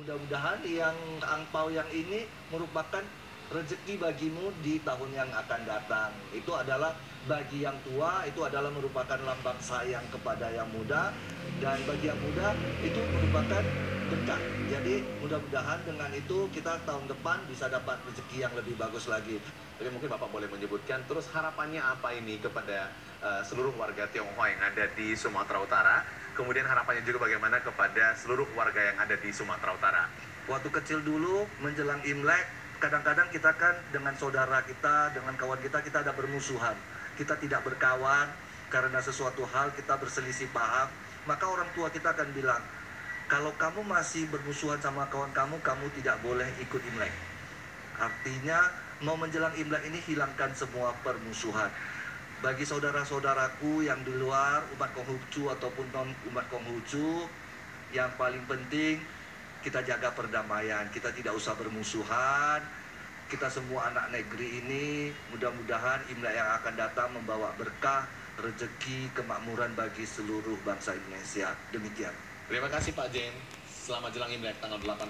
Mudah-mudahan yang angpau yang ini merupakan rezeki bagimu di tahun yang akan datang. Itu adalah bagi yang tua, itu adalah merupakan lambang sayang kepada yang muda, dan bagi yang muda itu merupakan berkah. Jadi mudah-mudahan dengan itu kita tahun depan bisa dapat rezeki yang lebih bagus lagi. Jadi mungkin Bapak boleh menyebutkan terus harapannya apa ini kepada seluruh warga Tionghoa yang ada di Sumatera Utara. Kemudian harapannya juga bagaimana kepada seluruh warga yang ada di Sumatera Utara. Waktu kecil dulu menjelang Imlek, kadang-kadang kita kan dengan saudara kita, dengan kawan kita ada bermusuhan. Kita tidak berkawan karena sesuatu hal kita berselisih paham. Maka orang tua kita akan bilang, kalau kamu masih bermusuhan sama kawan kamu, kamu tidak boleh ikut Imlek. Artinya mau menjelang Imlek ini hilangkan semua permusuhan. Bagi saudara-saudaraku yang di luar umat Konghucu ataupun non umat Konghucu, yang paling penting kita jaga perdamaian, kita tidak usah bermusuhan. Kita semua anak negeri ini mudah-mudahan Imlek yang akan datang membawa berkah, rezeki, kemakmuran bagi seluruh bangsa Indonesia. Demikian. Terima kasih Pak Jen. Selamat jelang Imlek tanggal 8